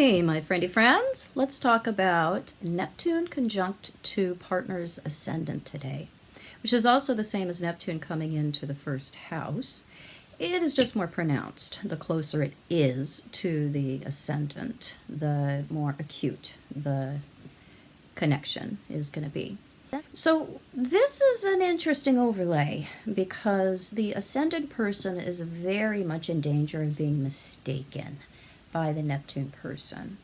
Hey, my friendy friends. Let's talk about Neptune conjunct to partner's ascendant today, which is also the same as Neptune coming into the first house. It is just more pronounced. The closer it is to the ascendant, the more acute the connection is going to be. So this is an interesting overlay because the ascendant person is very much in danger of being mistaken by the Neptune person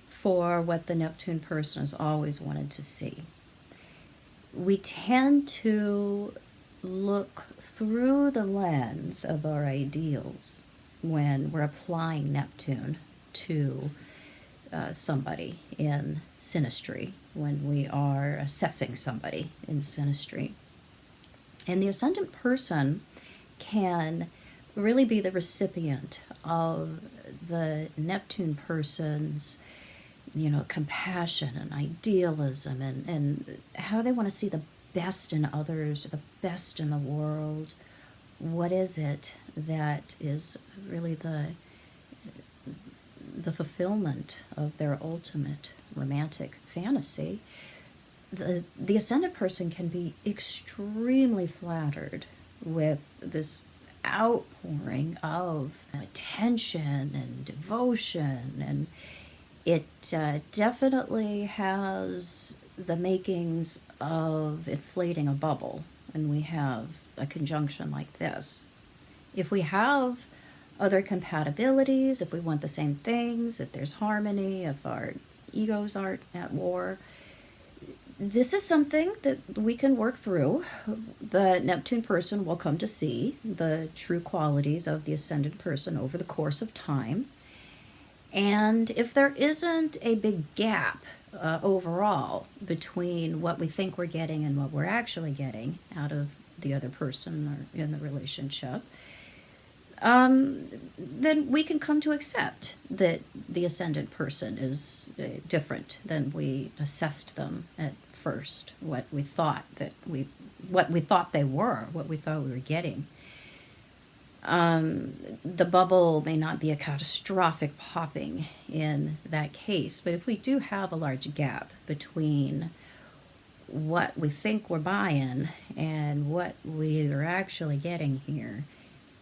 for what the Neptune person has always wanted to see. We tend to look through the lens of our ideals when we're applying Neptune to somebody in synastry, when we are assessing somebody in synastry. And the ascendant person can really be the recipient of the Neptune person's, compassion and idealism and how they want to see the best in others, the best in the world. What is it that is really the fulfillment of their ultimate romantic fantasy? The ascendant person can be extremely flattered with this outpouring of attention and devotion, and it definitely has the makings of inflating a bubble when we have a conjunction like this. If we have other compatibilities, if we want the same things, if there's harmony, if our egos aren't at war, this is something that we can work through. The Neptune person will come to see the true qualities of the ascendant person over the course of time. And if there isn't a big gap overall between what we think we're getting and what we're actually getting out of the other person or in the relationship, then we can come to accept that the ascendant person is different than we assessed them at first, what we thought they were, what we thought we were getting. The bubble may not be a catastrophic popping in that case, but if we do have a large gap between what we think we're buying and what we are actually getting here,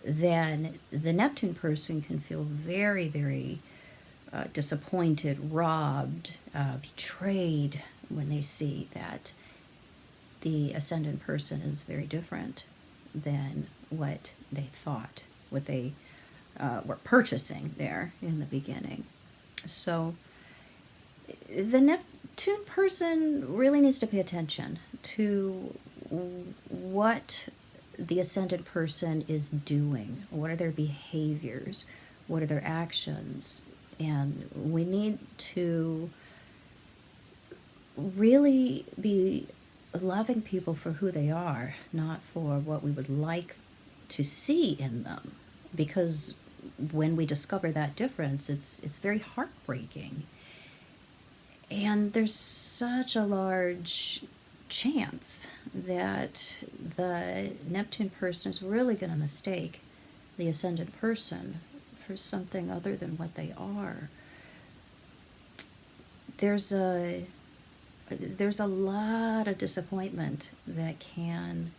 then the Neptune person can feel very, very disappointed, robbed, betrayed when they see that the ascendant person is very different than what they thought, what they were purchasing there in the beginning. So the Neptune person really needs to pay attention to what the ascendant person is doing. What are their behaviors? What are their actions? And we need to really be loving people for who they are, not for what we would like to see in them. Because when we discover that difference, it's very heartbreaking. And there's such a large chance that the Neptune person is really going to mistake the ascendant person for something other than what they are. There's a lot of disappointment that can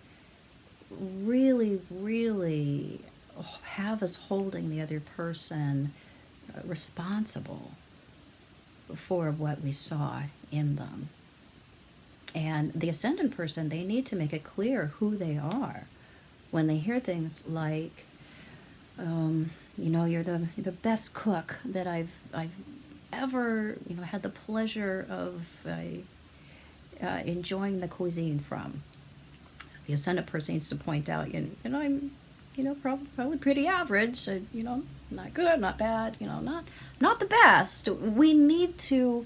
really, really have us holding the other person responsible for what we saw in them. And the ascendant person, they need to make it clear who they are when they hear things like, you're the best cook that I've ever had the pleasure of enjoying the cuisine from. The ascendant person needs to point out, I'm probably pretty average, not good, not bad, not the best. We need to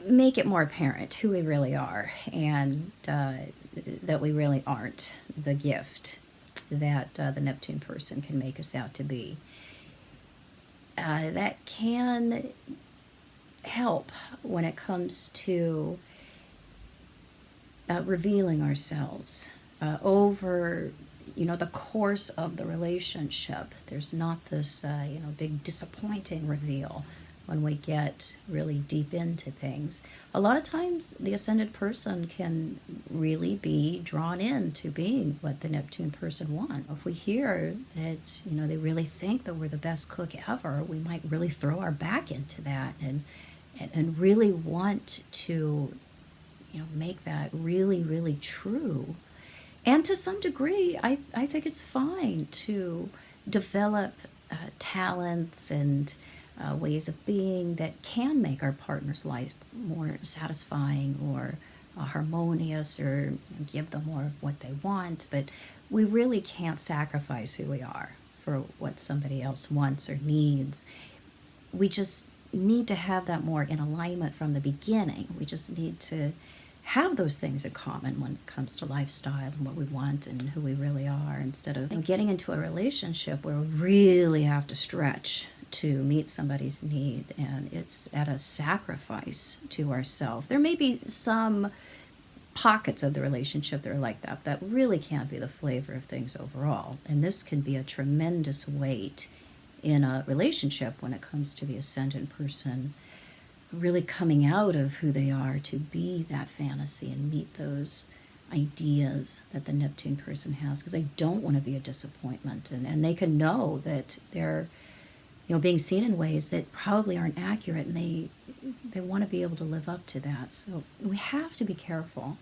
make it more apparent who we really are, and that we really aren't the gift that the Neptune person can make us out to be. That can help when it comes to revealing ourselves over the course of the relationship. There's not this, big disappointing reveal when we get really deep into things. A lot of times the ascended person can really be drawn into being what the Neptune person wants. If we hear that, they really think that we're the best cook ever, we might really throw our back into that and really want to, make that really, really true. And to some degree, I think it's fine to develop talents and ways of being that can make our partner's life more satisfying or harmonious, or give them more of what they want. But we really can't sacrifice who we are for what somebody else wants or needs. We just need to have that more in alignment from the beginning. We just need to have those things in common when it comes to lifestyle and what we want and who we really are, instead of getting into a relationship where we really have to stretch to meet somebody's need, and it's at a sacrifice to ourselves. There may be some pockets of the relationship that are like that. That really can't be the flavor of things overall, and this can be a tremendous weight in a relationship when it comes to the ascendant person really coming out of who they are to be that fantasy and meet those ideas that the Neptune person has, because they don't want to be a disappointment, and they can know that they're being seen in ways that probably aren't accurate, and they want to be able to live up to that. So we have to be careful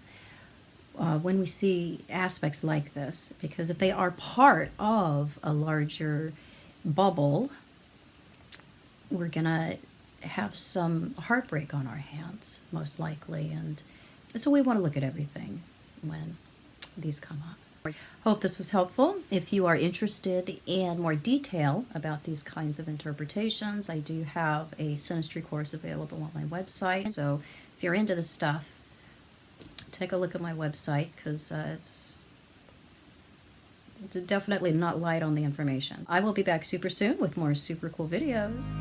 when we see aspects like this, because if they are part of a larger bubble, we're gonna have some heartbreak on our hands, most likely. And so we want to look at everything when these come up. Hope this was helpful. If you are interested in more detail about these kinds of interpretations, I do have a Synastry course available on my website. So if you're into this stuff, take a look at my website, because it's definitely not light on the information. I will be back super soon with more super cool videos.